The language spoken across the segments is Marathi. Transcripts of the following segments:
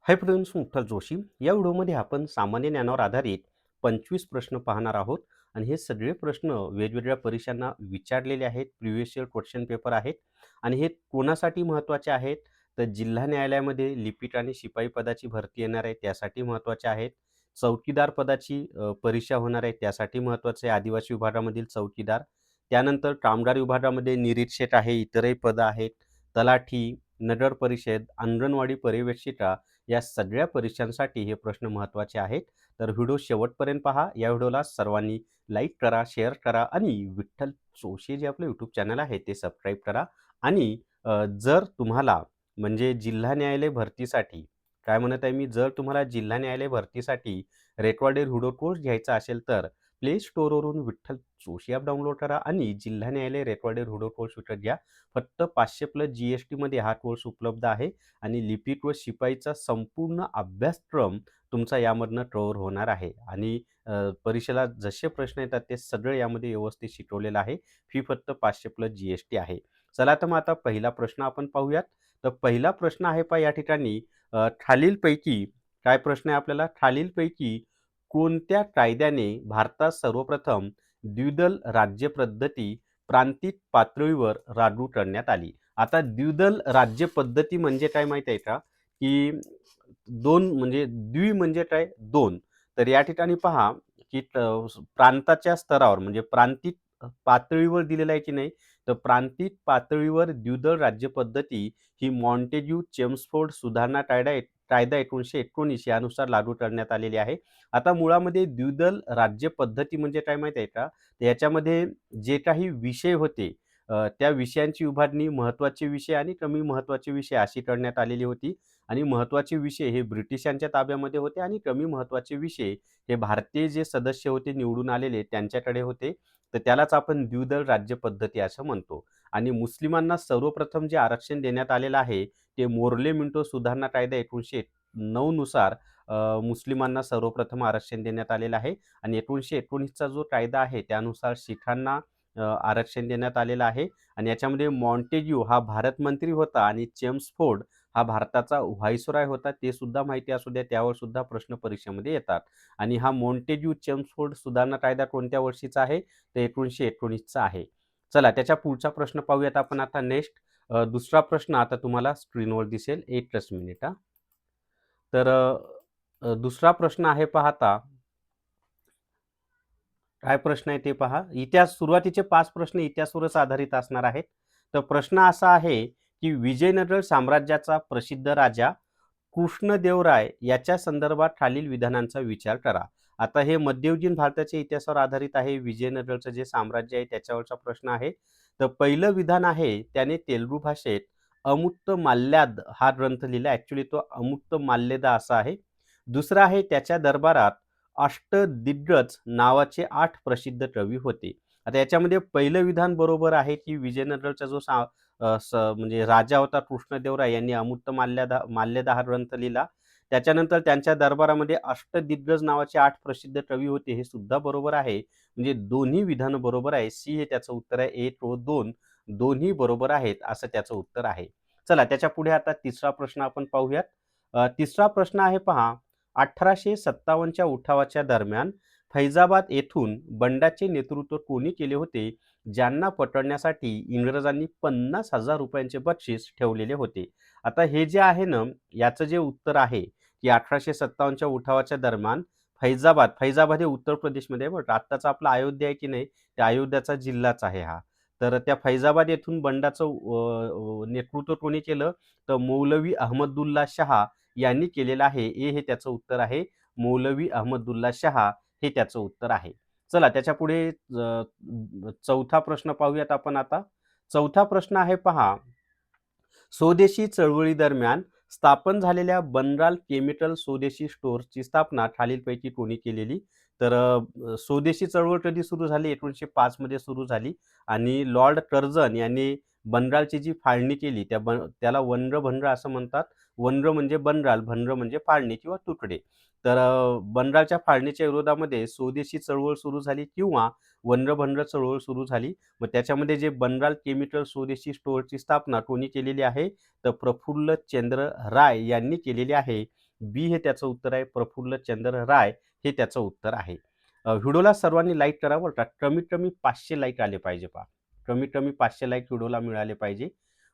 Hi friends, Mukhtar Joshi. या व्हिडिओमध्ये आपण सामान्य ज्ञानावर आधारित 25 प्रश्न पाहणार आहोत आणि हे सगळे प्रश्न वेगवेगळ्या परीक्षांना विचारलेले आहेत. प्रिव्हियस इयर क्वेश्चन पेपर आहेत आणि हे कोणासाठी महत्त्वाचे आहेत? तर जिल्हा न्यायालयामध्ये लिपिक आणि शिपाई पदाची भरती येणार आहे त्यासाठी महत्त्वाचे आहेत. चौकीदार पदाची परीक्षा होणार आहे त्यासाठी महत्त्वाचे आहे. आदिवासी विभागामधील चौकीदार. त्यानंतर कामगार विभागामध्ये निरीक्षक आहे, इतरही पदं आहेत. तलाठी, नगर परिषद, अंगणवाडी पर्यवेक्षिका या सगळ्या परीक्षांसाठी हे प्रश्न महत्त्वाचे आहेत. तर व्हिडिओ शेवटपर्यंत पहा. या व्हिडिओला सर्वांनी लाईक करा, शेअर करा आणि विठ्ठल जोशी जे आपलं यूट्यूब चॅनल आहे ते सबस्क्राईब करा. आणि जर तुम्हाला म्हणजे जिल्हा न्यायालय भरतीसाठी काय म्हणत आहे मी, जर तुम्हाला जिल्हा न्यायालय भरतीसाठी रेकॉर्डेड व्हिडिओ कोर्स घ्यायचा असेल तर प्ले स्टोअरवरून विठ्ठल जोशी ॲप डाउनलोड करा आणि जिल्हा न्यायालय रेकॉर्डेड व्हिडिओ कोर्स विकत घ्या. फक्त 500+ GSTमध्ये हा कोर्स उपलब्ध आहे आणि लिपिक व शिपाईचा संपूर्ण अभ्यासक्रम तुमचा यामधनं कव्हर होणार आहे. आणि परीक्षेला जसे प्रश्न येतात ते सगळे यामध्ये व्यवस्थित शिकवलेलं आहे. फी फक्त 500+ GST आहे. चला तर मग आता पहिला प्रश्न आपण पाहूयात. तर पहिला प्रश्न आहे पहा या ठिकाणी, खालीलपैकी काय प्रश्न आहे आपल्याला? खालीलपैकी कोणत्या कायद्याने भारतात सर्वप्रथम द्विदल राज्य पद्धती प्रांतिक पातळीवर लागू करण्यात आली? आता द्विदल राज्य पद्धती म्हणजे काय माहिती आहे का? की दोन म्हणजे म्हणजे काय? दोन. तर या ठिकाणी पहा की प्रांताच्या स्तरावर म्हणजे प्रांतिक पातळीवर दिलेलं आहे की नाही, तर प्रांतिक पातळीवर द्विदल राज्य पद्धती ही मॉन्टेग्यू चेम्सफोर्ड सुधारणा कायदा 1919 यानुसार लागू करण्यात आलेली आहे. आता मुळामध्ये द्विदल राज्य पद्धती म्हणजे काय माहिती आहे का? तर याच्यामध्ये जे काही विषय होते, त्या विषयांची विभागणी महत्त्वाचे विषय आणि कमी महत्त्वाचे विषय अशी करण्यात आलेली होती. आणि महत्त्वाचे विषय हे ब्रिटिशांच्या ताब्यामध्ये होते आणि कमी महत्त्वाचे विषय हे भारतीय जे सदस्य होते निवडून आलेले त्यांच्याकडे होते. तर त्यालाच आपण द्विदल राज्य पद्धती असं म्हणतो. आणि मुस्लिमांना सर्वप्रथम जे आरक्षण देण्यात आलेलं आहे ते मोर्ले मिंटो सुधारणा कायदा 1909 नुसार मुस्लिमांना सर्वप्रथम आरक्षण देण्यात आलेलं आहे. आणि 1919चा जो कायदा आहे त्यानुसार शीखांना आरक्षण देण्यात आलेलं आहे. आणि याच्यामध्ये मॉन्टेग्यू हा भारत मंत्री होता आणि चेम्सफोर्ड हा भारताचा व्हाईसरॉय होता. ते सुद्धा माहिती असू द्या, त्यावर सुद्धा प्रश्न परीक्षेमध्ये येतात. आणि हा मॉन्टेग्यू चेम्सफोर्ड सुधारणा कायदा कोणत्या वर्षीचा आहे? तर 1919चा आहे. चला त्याच्या पुढचा प्रश्न पाहूयात आपण आता नेक्स्ट. दुसरा प्रश्न आता तुम्हाला स्क्रीनवर दिसेल. 1च मिनिट हां. तर दुसरा प्रश्न आहे पहा. काय प्रश्न आहे ते पहा. सुरुवातीचे 5 प्रश्न इतिहासावरच आधारित असणार आहेत. तर प्रश्न असा आहे, की विजयनगर साम्राज्याचा प्रसिद्ध राजा कृष्णदेवराय याच्या संदर्भात खालील विधानांचा विचार करा. आता हे मध्ययुगीन भारताच्या इतिहासावर आधारित आहे. विजयनगरचं जे साम्राज्य आहे त्याच्यावरचा प्रश्न आहे. तर पहिलं विधान आहे, त्याने तेलुगू भाषेत अमुक्त माल्याद हा ग्रंथ लिहिला. ॲक्चुअली तो अमुक्त माल्यदा असा आहे. दुसरा आहे, त्याच्या दरबारात अष्टदिग्गज नावाचे 8 प्रसिद्ध कवी होते. आता याच्यामध्ये पहिलं विधान बरोबर आहे, की विजयनगरचा जो म्हणजे राजा होता कृष्णदेवराय यांनी अमुक्त माल्यदा हा ग्रंथ लिहिला. त्याच्यानंतर त्यांच्या दरबारामध्ये अष्टदिग्गज नावाचे 8 प्रसिद्ध कवी होते. हे सुद्धा बरोबर आहे. म्हणजे दोन्ही विधानं बरोबर आहे. सी हे त्याचं उत्तर आहे. 1 व 2 दोन्ही बरोबर आहेत, असं त्याचं उत्तर आहे. चला त्याच्या पुढे आता तिसरा प्रश्न आपण पाहूयात. तिसरा प्रश्न आहे पहा. 1857च्या उठावाच्या दरम्यान फैजाबाद येथून बंडाचे नेतृत्व कोणी केले होते, ज्यांना पकडण्यासाठी इंग्रजांनी 50,000 रुपयांचे बक्षीस ठेवलेले होते? आता हे जे आहे ना, याचं जे उत्तर आहे, की 1857च्या उठावाच्या दरम्यान फैजाबाद हे उत्तर प्रदेशमध्ये आहे बरं. आत्ताचा आपला अयोध्या आहे की नाही, त्या अयोध्याचा जिल्हाच आहे हा. तर त्या फैजाबाद येथून बंडाचं नेतृत्व कोणी केलं? तर मौलवी अहमदुल्ला शहा यांनी केलेलं आहे. हे त्याचं उत्तर आहे. मौलवी अहमदुल्ला शहा हे त्याचं उत्तर आहे. चला त्याच्यापुढे चौथा प्रश्न पाहूयात आपण आता. चौथा प्रश्न आहे पहा. स्वदेशी चळवळीदरम्यान स्थापन झालेल्या बनराल केमिकल स्वदेशी स्टोअर्सची स्थापना खालीलपैकी कोणी केलेली? तर स्वदेशी चळवळ कधी सुरू झाली? 1905 मध्ये सुरू झाली. आणि लॉर्ड कर्झन यांनी बनरालची जी फाळणी केली त्याला वनरभंग असं म्हणतात. वनर म्हणजे बनराल, भंग म्हणजे फाळणी किंवा तुकडे. तर बनरालच्या फाळणीच्या विरोधामध्ये स्वदेशी चळवळ सुरू झाली किंवा वनरभंग चळवळ सुरू झाली. मग त्याच्यामध्ये जे बनराल केमिकल स्वदेशी स्टोअरची स्थापना कोणी केलेली आहे? तर प्रफुल्ल चंद्र राय यांनी केलेली आहे. बी हे त्याचं उत्तर आहे. प्रफुल्ल चंद्र राय हे त्याचं उत्तर आहे. व्हिडिओला सर्वांनी लाईक करा बरं का. कमीत कमी 500 लाईक आले पाहिजे पहा. कमीत कमी 500 लाईक व्हिडिओला मिळाले पाहिजे.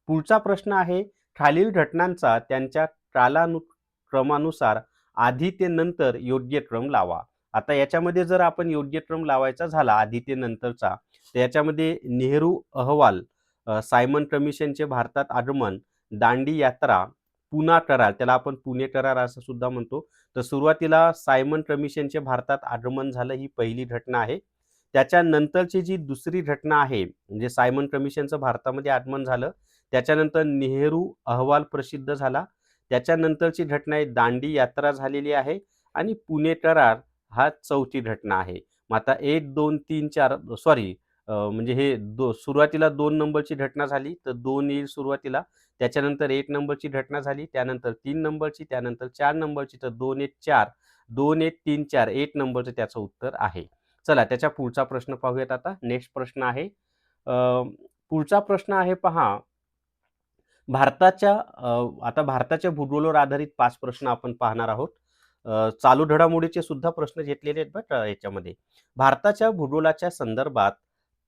पुढचा प्रश्न आहे, खालील घटनांचा त्यांच्या कालानुक्रमानुसार आधी ते नंतर योग्य क्रम लावा. आता याच्यामध्ये जर आपण योग्य क्रम लावायचा झाला आधी ते नंतरचा, तर याच्यामध्ये नेहरू अहवाल, सायमन कमिशनचे भारतात आगमन, दांडी यात्रा, पुना करार, त्याला आपण पुणे करार असं सुद्धा म्हणतो. तर सुरुवातीला सायमन कमिशनचे भारतात आगमन झालं, ही पहिली घटना आहे. त्याच्यानंतरची जी दुसरी घटना आहे, म्हणजे सायमन कमिशनचं भारतामध्ये आगमन झालं, त्याच्यानंतर नेहरू अहवाल प्रसिद्ध झाला, त्याच्यानंतरची घटना आहे दांडी यात्रा झालेली आहे आणि पुणे करार हा चौथी घटना आहे. मग आता 1, 2, 3, 4 सॉरी म्हणजे हे सुरुवातीला 2 नंबरची घटना झाली, तर 2 येईल सुरुवातीला. त्याच्यानंतर 1 नंबरची घटना झाली, त्यानंतर 3 नंबरची, त्यानंतर 4 नंबरची, तर 2, 1, 4, 2, 1, 3, 4, 1 नंबरचं त्याचं उत्तर आहे. चला त्याच्या पुढचा प्रश्न पाहूयात आता. नेक्स्ट प्रश्न आहे. पुढचा प्रश्न आहे पहा. आता भारताच्या भूगोलावर आधारित 5 प्रश्न आपण पाहणार आहोत. चालू घडामोडीचे सुद्धा प्रश्न घेतलेले आहेत बरं याच्यामध्ये. भारताच्या भूगोलाच्या संदर्भात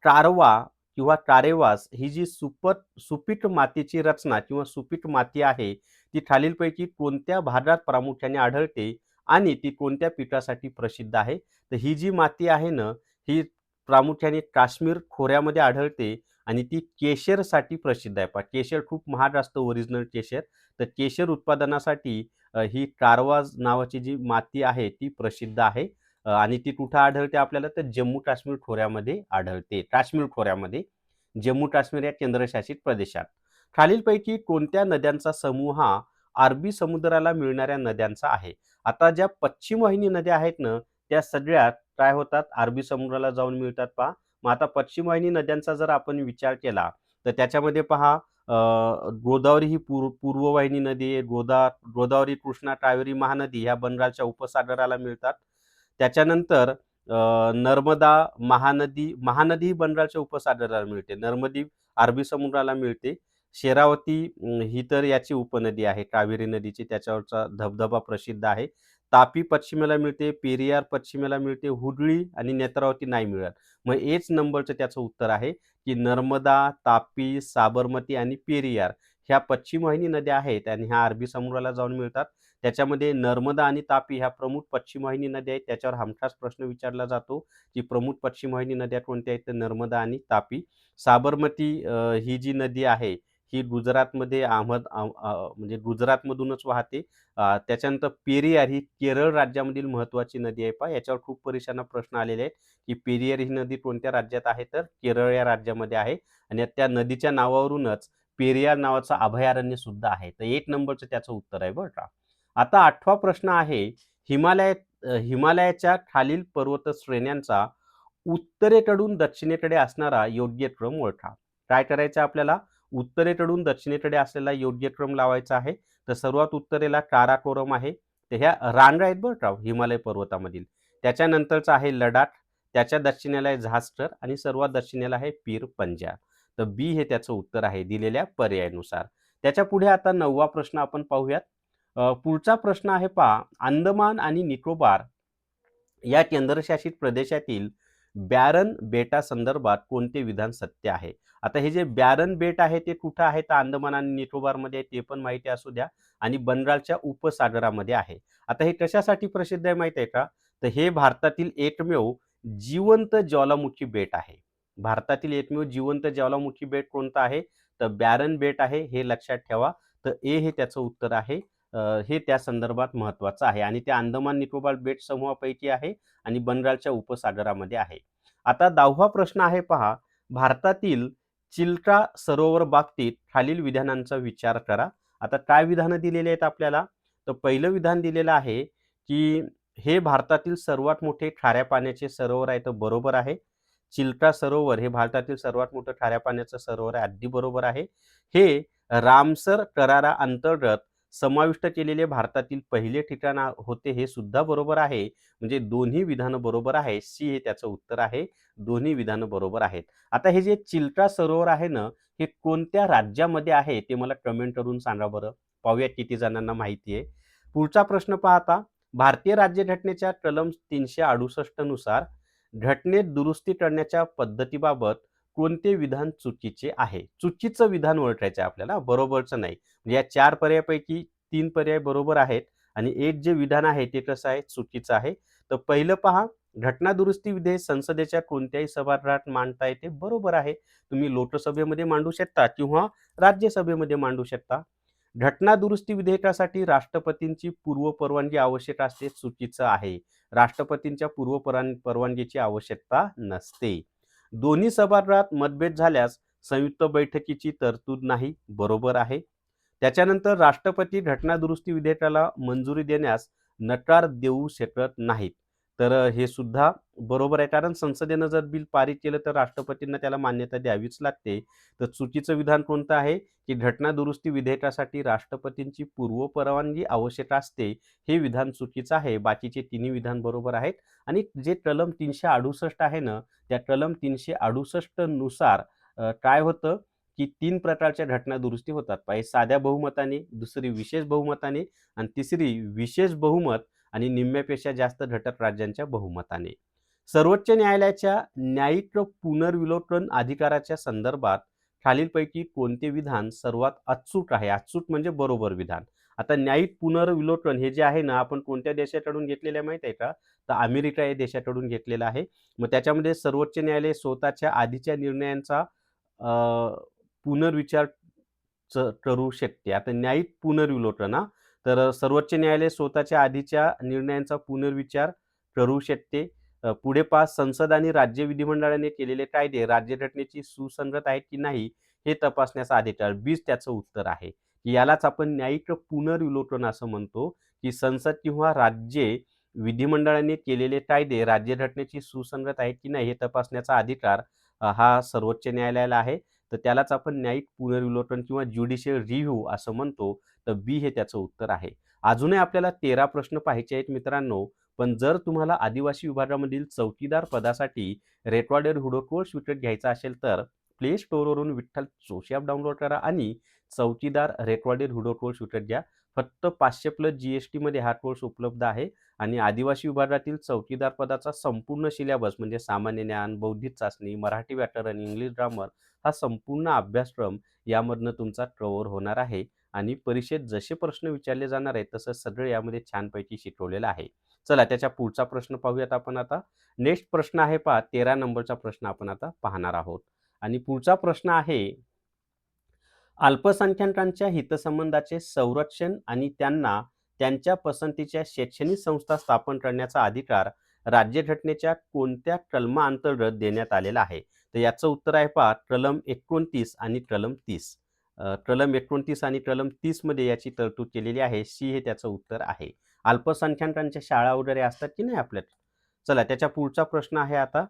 कारवा किंवा कारेवास ही जी सुपीक मातीची रचना किंवा सुपीक माती आहे, ती खालीलपैकी कोणत्या भागात प्रामुख्याने आढळते आणि ती कोणत्या पिकासाठी प्रसिद्ध आहे? तर ही जी माती आहे ना, ही प्रामुख्याने काश्मीर खोऱ्यामध्ये आढळते आणि ती केशरसाठी प्रसिद्ध आहे. पहा केशर खूप महाग असतं ओरिजिनल केशर. तर केशर उत्पादनासाठी ही कारवाज नावाची जी माती आहे ती प्रसिद्ध आहे. आणि ती कुठं आढळते आपल्याला, तर जम्मू काश्मीर खोऱ्यामध्ये आढळते. काश्मीर खोऱ्यामध्ये, जम्मू काश्मीर या केंद्रशासित प्रदेशात. खालीलपैकी कोणत्या नद्यांचा समूह हा अरबी समुद्राला मिळणाऱ्या नद्यांचा आहे? आता ज्या पश्चिम वाहिनी नद्या आहेत ना, त्या सगळ्यात काय होतात, अरबी समुद्राला जाऊन मिळतात पहा. मग आता पश्चिम वाहिनी नद्यांचा जर आपण विचार केला, तर त्याच्यामध्ये पहा गोदावरी ही पूर्ववाहिनी नदी आहे. गोदावरी, कृष्णा, कावेरी, महानदी ह्या बंगालच्या उपसागराला मिळतात. त्याच्यानंतर नर्मदा, महानदी ही बंगालच्या उपसागराला मिळते. नर्मदी अरबी समुद्राला मिळते. शेरावती ही तर याची उपनदी आहे, कावेरी नदीची, त्याच्यावरचा धबधबा प्रसिद्ध आहे. तापी पश्चिमेला मिळते, पेरियार पश्चिमेला मिळते, हुगळी आणि नेत्रावती नाही मिळत. मग एच नंबरचं त्याचं उत्तर आहे की नर्मदा, तापी, साबरमती आणि पेरियार ह्या पश्चिम वाहिनी नद्या आहेत आणि ह्या अरबी समुद्राला जाऊन मिळतात. त्याच्यामध्ये नर्मदा आणि तापी ह्या प्रमुख पश्चिम वाहिनी नद्या आहेत. त्याच्यावर हमखास प्रश्न विचारला जातो की प्रमुख पश्चिम वाहिनी नद्या कोणत्या आहेत, तर नर्मदा आणि तापी. साबरमती ही जी नदी आहे ही गुजरातमध्ये म्हणजे गुजरातमधूनच वाहते. त्याच्यानंतर पेरियार ही केरळ राज्यामधील महत्त्वाची नदी आहे. पहा याच्यावर खूप परीक्षांना प्रश्न आलेले आहेत की पेरियार ही नदी कोणत्या राज्यात आहे, तर केरळ या राज्यामध्ये आहे आणि त्या नदीच्या नावावरूनच पेरियार नावाचं अभयारण्य सुद्धा आहे. तर 1 नंबरचं त्याचं उत्तर आहे बरं का. आता 8वा प्रश्न आहे, हिमालयाच्या खालील पर्वत श्रेण्यांचा उत्तरेकडून दक्षिणेकडे असणारा योग्य क्रम ओळखा. काय करायचं आपल्याला, उत्तरेकडून दक्षिणेकडे असलेला योग्य क्रम लावायचा आहे. तर सर्वात उत्तरेला काराकोरम आहे. तर ह्या रांगा आहेत बरं का हिमालय पर्वतामधील. त्याच्यानंतरचा आहे लडाख, त्याच्या दक्षिणेला आहे झास्कर आणि सर्वात दक्षिणेला आहे पीर पंजाब. तर बी हे त्याचं उत्तर आहे दिलेल्या पर्यायानुसार. त्याच्या पुढे आता 9वा प्रश्न आपण पाहूयात. पुढचा प्रश्न आहे पहा, अंदमान आणि निकोबार या केंद्रशासित प्रदेशातील बॅरन बेटासंदर्भात कोणते विधान सत्य आहे? आता हे जे बॅरन बेट आहे ते कुठं आहे, तर अंदमान आणि निकोबारमध्ये आहे, ते पण माहिती असू द्या आणि बंगालच्या उपसागरामध्ये आहे. आता हे कशासाठी प्रसिद्ध आहे माहिती आहे का? तर हे भारतातील एकमेव जिवंत ज्वालामुखी बेट आहे. भारतातील एकमेव जिवंत ज्वालामुखी बेट कोणतं आहे? तर बॅरन बेट आहे, हे लक्षात ठेवा. तर ए हे त्याचं उत्तर आहे. हे त्या संदर्भात महत्त्वाचं आहे आणि ते अंदमान निकोबार बेट समूहापैकी आहे आणि बंगालच्या उपसागरामध्ये आहे. आता 10वा प्रश्न आहे पहा, भारतातील चिल्का सरोवर बाबतीत खालील विधानांचा विचार करा. आता काय विधानं दिलेली आहेत आपल्याला? तर पहिलं विधान दिलेलं आहे की हे भारतातील सर्वात मोठे खाऱ्या पाण्याचे सरोवर आहे, तर बरोबर आहे. चिल्का सरोवर हे भारतातील सर्वात मोठं खाऱ्या पाण्याचं सरोवर आहे, अगदी बरोबर आहे. हे रामसर कराराअंतर्गत समाविष्ट केलेले भारतातील पहिले ठिकाण होते, हे सुद्धा बरोबर आहे. म्हणजे दोन्ही विधानं बरोबर आहे. सी हे त्याचं उत्तर आहे. दोन्ही विधानं बरोबर आहेत. आता हे जे चिल्का सरोवर आहे ना, हे कोणत्या राज्यामध्ये आहे ते मला कमेंट करून सांगा बरं. पाहूया किती जणांना माहिती आहे. पुढचा प्रश्न पाहता, भारतीय राज्यघटनेच्या कलम 368 नुसार घटनेत दुरुस्ती करण्याच्या पद्धतीबाबत कोणते विधान चुकीचे आहे? चुकीचं विधान ओळखायचं आहे आपल्याला, बरोबरचं नाही. म्हणजे या 4 पर्यायापैकी 3 पर्याय बरोबर आहेत आणि एक जे विधान आहे ते कसं आहे? चुकीचं आहे. तर पहिलं पहा, घटना दुरुस्ती विधेयक संसदेच्या कोणत्याही सभागृहात मांडता येते. बरोबर आहे. तुम्ही लोकसभेमध्ये मांडू शकता किंवा राज्यसभेमध्ये मांडू शकता. घटना दुरुस्ती विधेयकासाठी राष्ट्रपतींची पूर्वपरवानगी आवश्यक असते. चुकीचं आहे. राष्ट्रपतींच्या परवानगीची आवश्यकता नसते. दोन्ही सभागृहात मतभेद झाल्यास संयुक्त बैठकीची तरतूद नाही. बरोबर आहे. त्याच्यानंतर राष्ट्रपती घटना दुरुस्ती विधेयकाला मंजुरी देण्यास नकार देऊ शकत नाहीत. तर हे सुद्धा बरोबर आहे, कारण संसदेनं जर बिल पारित केलं तर राष्ट्रपतींना त्याला मान्यता द्यावीच लागते. तर चुकीचं विधान कोणतं आहे, की घटना दुरुस्ती विधेयकासाठी राष्ट्रपतींची पूर्वपरवानगी आवश्यक असते. हे विधान चुकीचं आहे. बाकीचे तिन्ही विधान बरोबर आहेत. आणि जे कलम 368 आहे ना, त्या कलम 368 नुसार काय होतं, की 3 प्रकारच्या घटना दुरुस्ती होतात. पहिले साध्या बहुमताने, दुसरी विशेष बहुमताने आणि तिसरी विशेष बहुमत आणि निम्म्यापेक्षा जास्त घटक राज्यांच्या बहुमताने. सर्वोच्च न्यायालयाच्या न्यायिक पुनर्विलोकन अधिकाराच्या संदर्भात खालीलपैकी कोणते विधान सर्वात अचूक आहे? अचूक म्हणजे बरोबर विधान. आता न्यायिक पुनर्विलोकन हे जे आहे ना, आपण कोणत्या देशाकडून घेतलेलं आहे माहिती आहे का? तर अमेरिका या देशाकडून घेतलेलं आहे. मग त्याच्यामध्ये सर्वोच्च न्यायालय स्वतःच्या आधीच्या निर्णयांचा पुनर्विचार करू शकते. आता न्यायिक पुनर्विलोकन तर सर्वोच्च न्यायालय स्वतःच्या आधीच्या निर्णयांचा पुनर्विचार करू शकते. पुढे पहा, संसद आणि राज्य विधिमंडळाने केलेले कायदे राज्यघटनेची सुसंगत आहेत की नाही हे तपासण्याचा अधिकार. 20 त्याचं उत्तर आहे. यालाच आपण न्यायिक पुनर्विलोकन असं म्हणतो, की संसद किंवा राज्ये विधिमंडळाने केलेले कायदे राज्यघटनेची सुसंगत आहेत की नाही हे तपासण्याचा अधिकार हा सर्वोच्च न्यायालयाला आहे. तर त्यालाच आपण न्यायिक पुनर्विलोकन किंवा ज्युडिशियल रिव्ह्यू असं म्हणतो. तर बी हे त्याचं उत्तर आहे. अजूनही आपल्याला 13 प्रश्न पाहायचे आहेत मित्रांनो. पण जर तुम्हाला आदिवासी विभागामधील चौकीदार पदासाठी रेकॉर्डेड हुडो कोर्स विकत घ्यायचा असेल तर प्ले स्टोअरवरून विठ्ठल जोशी ॲप डाउनलोड करा आणि चौकीदार रेकॉर्डेड हुडो कोर्स विकत घ्या. फक्त 500+ GST मध्ये हा कोर्स उपलब्ध आहे आणि आदिवासी विभागातील चौकीदार पदाचा संपूर्ण सिलेबस म्हणजे सामान्य ज्ञान, बौद्धिक चाचणी, मराठी व्याकरण, इंग्लिश ग्रामर हा संपूर्ण अभ्यासक्रम यामधनं तुमचा कव्हर होणार आहे आणि परीक्षेत जसे प्रश्न विचारले जाणार आहेत तसं सगळं यामध्ये छानपैकी शिकवलेलं आहे. चला त्याच्या पुढचा प्रश्न पाहूयात आपण आता. नेक्स्ट प्रश्न आहे पहा, 13 नंबरचा प्रश्न आपण आता पाहणार आहोत. आणि पुढचा प्रश्न आहे, अल्पसंख्याकांच्या हितसंबंधाचे संरक्षण आणि त्यांना त्यांच्या पसंतीच्या शैक्षणिक संस्था स्थापन करण्याचा अधिकार राज्यघटनेच्या कोणत्या कलमाअंतर्गत देण्यात आलेला आहे? तर याचं उत्तर आहे पहा, कलम 29 आणि कलम 30. कलम 29 आणि कलम 30 मध्ये याची तरतूद केलेली आहे. सी हे त्याचं उत्तर आहे. अल्पसंख्याकांच्या शाळा वगैरे असतात की नाही आपल्यात. चला त्याच्या पुढचा प्रश्न आहे आता.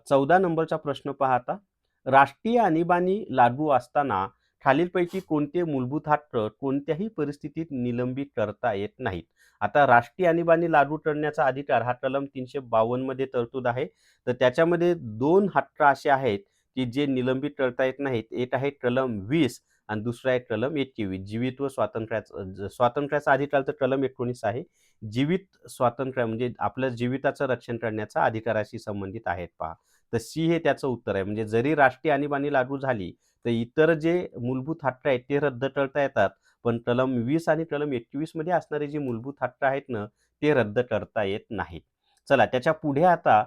14 नंबरचा प्रश्न पहा आता. राष्ट्रीय आणीबाणी लागू असताना खालीलपैकी कोणते मूलभूत हक्क कोणत्याही परिस्थितीत निलंबित करता येत नाहीत? आता राष्ट्रीय आणीबाणी लागू करण्याचा अधिकार हा कलम 352 मध्ये तरतूद आहे. तर त्याच्यामध्ये 2 हक्क असे आहेत की जे निलंबित करता येत नाहीत. एक आहे कलम 20 आणि दुसरा आहे कलम 21. जीवित व स्वातंत्र्याचा अधिकार तर कलम 19 आहे. जीवित स्वातंत्र्य म्हणजे आपल्या जीविताचं रक्षण करण्याचा अधिकाराशी संबंधित आहेत पहा. तर सी हे त्याचं उत्तर आहे. म्हणजे जरी राष्ट्रीय आणीबाणी लागू झाली तर इतर जे मूलभूत हक्क आहेत ते रद्द करता येतात. पण कलम 20 आणि कलम 21 मध्ये असणारे जे मूलभूत हक्क आहेत ना ते रद्द करता येत नाहीत. चला त्याच्या पुढे आता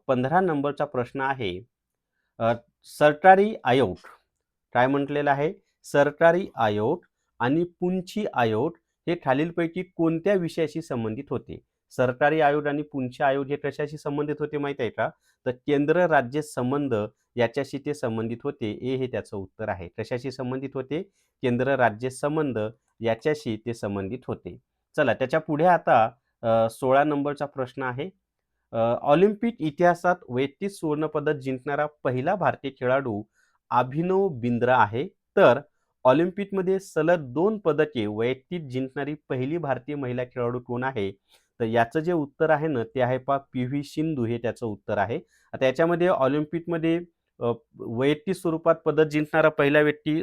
15 नंबरचा प्रश्न आहे. अ, सरकारी आयोग काय म्हटलेलं आहे? सरकारी आयोग आणि पुंछी आयोग हे खालीलपैकी कोणत्या विषयाशी संबंधित होते? सरकारी आयोग आणि पुंछी आयोग हे कशाशी संबंधित होते माहिती आहे का? तर केंद्र राज्य संबंध याच्याशी ते संबंधित होते. ए हे त्याचं उत्तर आहे. कशाशी संबंधित होते? केंद्र राज्य संबंध याच्याशी ते संबंधित होते. चला त्याच्या पुढे आता 16 नंबरचा प्रश्न आहे. ऑलिम्पिक इतिहासात वैयक्तिक सुवर्णपदक जिंकणारा पहिला भारतीय खेळाडू अभिनव बिंद्रा आहे. तर ऑलिम्पिकमध्ये सलग 2 पदके वैयक्तिक जिंकणारी पहिली भारतीय महिला खेळाडू कोण आहे? तर याचं जे उत्तर आहे ना ते आहे पहा पी.व्ही. सिंधू हे त्याचं उत्तर आहे. आता याच्यामध्ये ऑलिम्पिकमध्ये वैयक्तिक स्वरूपात पदक जिंकणारा पहिला व्यक्ती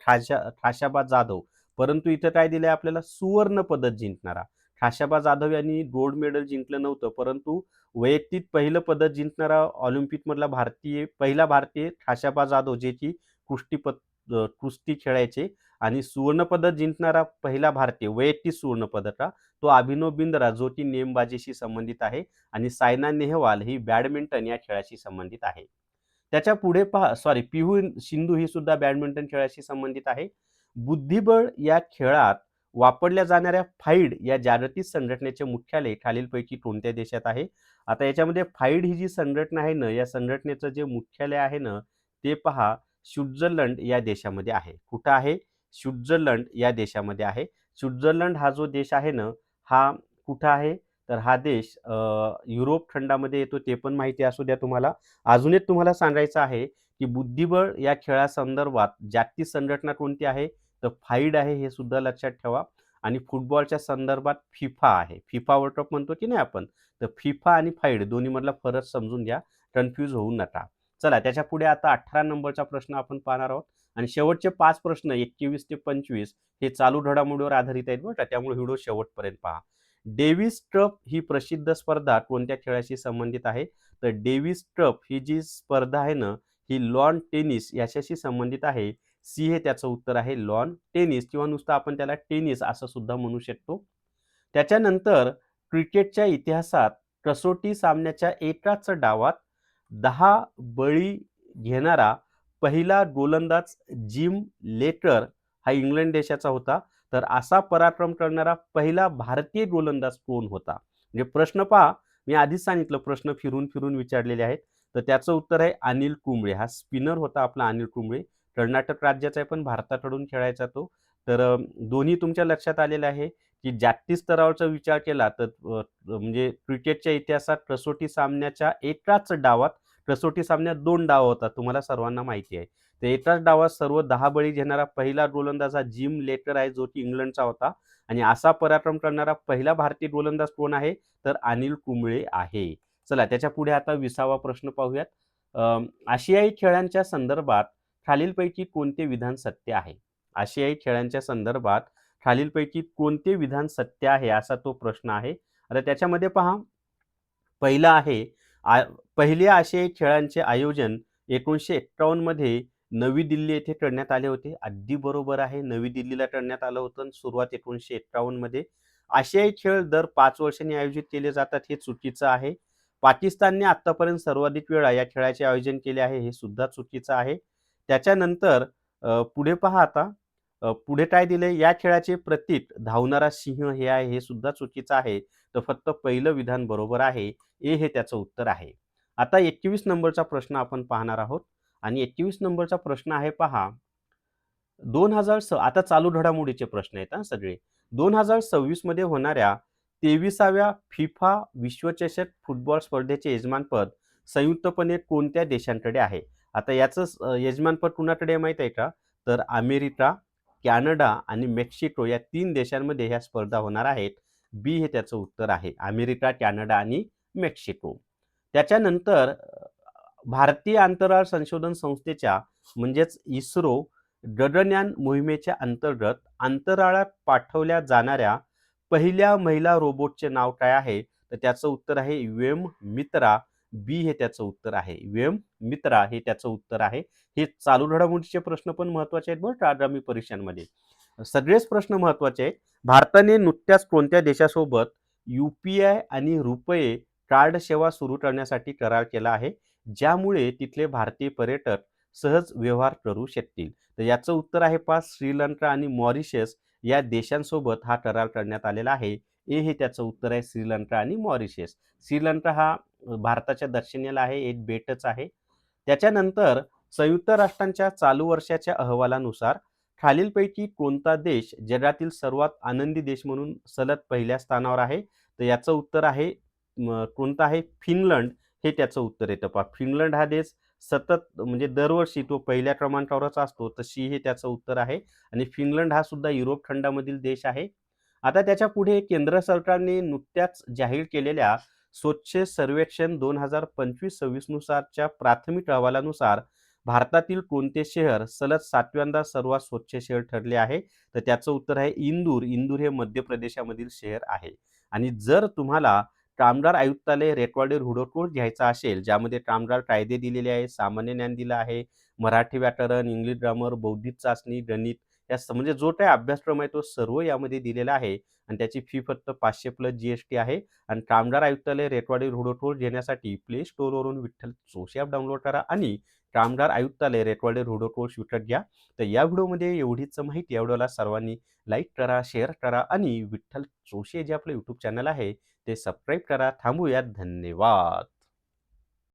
ठाशाबा जाधव. परंतु इथं काय दिलंय आपल्याला, सुवर्ण पदक जिंकणारा. ठाशाबा जाधव यांनी गोल्ड मेडल जिंकलं नव्हतं, परंतु वैयक्तिक पहिलं पदक जिंकणारा ऑलिम्पिकमधला पहिला भारतीय ठाशाबा जाधव, जे की कुस्ती खेळायचे. आणि सुवर्णपदक जिंकणारा पहिला भारतीय वैयक्तिक सुवर्णपदक तो अभिनव बिंद्रा, जो की नेमबाजीशी संबंधित आहे. आणि सायना नेहवाल ही बॅडमिंटन या खेळाशी संबंधित आहे. त्याच्या पुढे पहा, पीहू सिंधू ही सुद्धा बॅडमिंटन खेळाशी संबंधित आहे. बुद्धिबळ या खेळात वापरल्या जाणाऱ्या फाईड या जागतिक संघटनेचे मुख्यालय खालीलपैकी कोणत्या देशात आहे? आता याच्यामध्ये फाईड ही जी संघटना आहे ना, या संघटनेचं जे मुख्यालय आहे ना, ते पहा स्वित्झर्लंड या देशामध्ये आहे. कुठं आहे? स्वित्झर्लंड या देशामध्ये आहे. स्वित्झर्लंड हा जो देश आहे ना, हा कुठं आहे? तर हा देश युरोप खंडामध्ये येतो, ते पण माहिती असू द्या तुम्हाला. अजून एक तुम्हाला सांगायचं आहे की बुद्धिबळ या खेळासंदर्भात जागतिक संघटना कोणती आहे? तर फाईड आहे, हे सुद्धा लक्षात ठेवा. आणि फुटबॉलच्या संदर्भात फिफा आहे. फिफा वर्ल्ड कप म्हणतो की नाही आपण, तर फिफा आणि फाईड दोन्ही मधला फरक समजून घ्या, कन्फ्यूज होऊ नका. चला, त्याच्या पुढे आता 18 नंबरचा प्रश्न आपण पाहणार आहोत. आणि शेवटचे 5 प्रश्न 21 ते 25 हे चालू घडामोडीवर आधारित आहेत बरं का, त्यामुळे व्हिडिओ शेवटपर्यंत पहा. डेव्हिस ट्रप ही प्रसिद्ध स्पर्धा कोणत्या खेळाशी संबंधित आहे? तर डेव्हिस ट्रप ही जी स्पर्धा आहे ना, ही लॉन टेनिस याच्याशी संबंधित आहे. सी हे त्याचं उत्तर आहे, लॉन टेनिस, किंवा नुसतं आपण त्याला टेनिस असं सुद्धा म्हणू शकतो. त्याच्यानंतर क्रिकेटच्या इतिहासात कसोटी सामन्याच्या एकाच डावात 10 बळी घेणारा पहिला गोलंदाज जिम लेटर हा इंग्लंड देशाचा होता. तर असा पराक्रम करणारा पहिला भारतीय गोलंदाज कोण होता? म्हणजे प्रश्न पहा, मी आधीच सांगितलं प्रश्न फिरून फिरून विचारलेले आहेत. तर त्याचं उत्तर आहे अनिल कुंबळे. हा स्पिनर होता आपला अनिल कुंबळे. कर्नाटक राज्याचा आहे, पण भारताकडून खेळायचा तो. तर दोन्ही तुमच्या लक्षात आलेलं आहे की जागतिक स्तरावरचा विचार केला तर म्हणजे क्रिकेटच्या इतिहासात कसोटी सामन्याच्या एकाच डावात, कसोटी सामन्यात 2 डाव होतात, तुम्हाला सर्वांना माहिती आहे. तर एकाच डावात सर्व 10 बळी घेणारा पहिला गोलंदाज हा जिम लेटर आहे, जो की इंग्लंडचा होता. आणि असा पराक्रम करणारा पहिला भारतीय गोलंदाज कोण आहे? तर अनिल कुंबळे आहे. चला, त्याच्या पुढे आता 20वा प्रश्न पाहूयात. आशियाई खेळांच्या संदर्भात खालीलपैकी कोणते विधान सत्य आहे? आशियाई खेळांच्या संदर्भात खालीलपैकी कोणते विधान सत्य आहे, असा तो प्रश्न आहे. आता त्याच्यामध्ये पहा, पहिला आहे पहिले आशियाई खेळांचे आयोजन 1951 मध्ये नवी दिल्ली येथे करण्यात आले होते. अगदी बरोबर आहे, नवी दिल्लीला करण्यात आलं होतं सुरुवात 1951 मध्ये. आशियाई खेळ दर 5 वर्षांनी आयोजित केले जातात, हे चुकीचं आहे. पाकिस्तानने आतापर्यंत सर्वाधिक वेळा या खेळाचे आयोजन केले आहे, हे सुद्धा चुकीचं आहे. त्याच्यानंतर पुढे पहा आता, पुढे काय दिलंय, या खेळाचे प्रतीक धावणारा सिंह हे आहे, हे सुद्धा चुकीचं आहे. तर फक्त पहिलं विधान बरोबर आहे, ए हे त्याचं उत्तर आहे. आता 21 नंबरचा प्रश्न आपण पाहणार आहोत. आणि 21 नंबरचा प्रश्न आहे पहा, 2000 आता चालू घडामोडीचे प्रश्न आहेत हा सगळे. 2026 मध्ये होणाऱ्या 23व्या फिफा विश्वचषक फुटबॉल स्पर्धेचे यजमानपद संयुक्तपणे कोणत्या देशांकडे आहे? आता याचं यजमानपद कुणाकडे माहित आहे का? तर अमेरिका, कॅनडा आणि मेक्सिको या 3 देशांमध्ये ह्या स्पर्धा होणार आहेत. बी हे त्याचं उत्तर आहे, अमेरिका, कॅनडा आणि मेक्सिको. त्याच्यानंतर भारतीय अंतराळ संशोधन संस्थेच्या म्हणजेच इस्रो गगनयान मोहिमेच्या अंतर्गत अंतराळात पाठवल्या जाणाऱ्या पहिल्या महिला रोबोटचे नाव काय आहे? तर त्याचं उत्तर आहे वेम मित्रा. बी हे त्याचं उत्तर आहे, वेम मित्रा हे त्याचं उत्तर आहे. हे चालू घडामोडीचे प्रश्न पण महत्वाचे आहेत बरं का आगामी परीक्षांमध्ये. सगळेच प्रश्न महत्वाचे आहेत. भारताने नुकत्याच कोणत्या देशासोबत UPI आणि रुपये कार्ड सेवा सुरू करण्यासाठी करार केला आहे, ज्यामुळे तिथले भारतीय पर्यटक सहज व्यवहार करू शकतील? तर याचं उत्तर आहे पहा, श्रीलंका आणि मॉरिशस या देशांसोबत हा करार करण्यात आलेला आहे. ए हे त्याचं उत्तर आहे, श्रीलंका आणि मॉरिशस. श्रीलंका हा भारताच्या दक्षिणेला आहे, एक बेटच आहे. त्याच्यानंतर संयुक्त राष्ट्रांच्या चालू वर्षाच्या अहवालानुसार खालीलपैकी कोणता देश जगातील सर्वात आनंदी देश म्हणून सलग पहिल्या स्थानावर आहे? तर याचं उत्तर आहे कोणतं आहे? फिनलंड हे त्याचं उत्तर येतं पहा. फिनलंड हा देश सतत म्हणजे दरवर्षी तो पहिल्या क्रमांकावरच असतो, तर सी हे त्याचं उत्तर आहे. आणि फिनलंड हा सुद्धा युरोप खंडामधील देश आहे. आता त्याच्या पुढे केंद्र सरकारने नुकत्याच जाहीर केलेल्या स्वच्छ सर्वेक्षण 2025-26 नुसारच्या प्राथमिक अहवालानुसार भारतातील कोणते शहर सलग 7व्यांदा सर्वात स्वच्छ शहर ठरले आहे? तर त्याचं उत्तर आहे इंदूर. इंदूर हे मध्य प्रदेशामधील शहर आहे. आणि जर तुम्हाला कामगार आयुक्तालय रेकॉर्डेड हुडकोड घ्यायचा असेल, ज्यामध्ये कामगार कायदे दिलेले आहे, सामान्य ज्ञान दिलं आहे, मराठी व्याकरण, इंग्लिश ग्रामर, बौद्धिक चाचणी, गणित म्हणजे जो काही अभ्यासक्रम आहे तो सर्व यामध्ये दिलेला आहे आणि त्याची फी फक्त 500 प्लस GST आहे. आणि कामगार आयुक्तालय रेकॉर्डेड हुडकोड घेण्यासाठी प्ले स्टोअरवरून विठ्ठल जोशी ॲप डाउनलोड करा आणि कामगार आयुक्तालय रेकॉर्डेड हुडकोड विकत घ्या. तर या व्हिडिओमध्ये एवढीच माहिती. या व्हिडिओला सर्वांनी लाईक करा, शेअर करा आणि विठ्ठल जोशी जे आपलं यूट्यूब चॅनल आहे ते सबस्क्राईब करा. थांबूयात. धन्यवाद.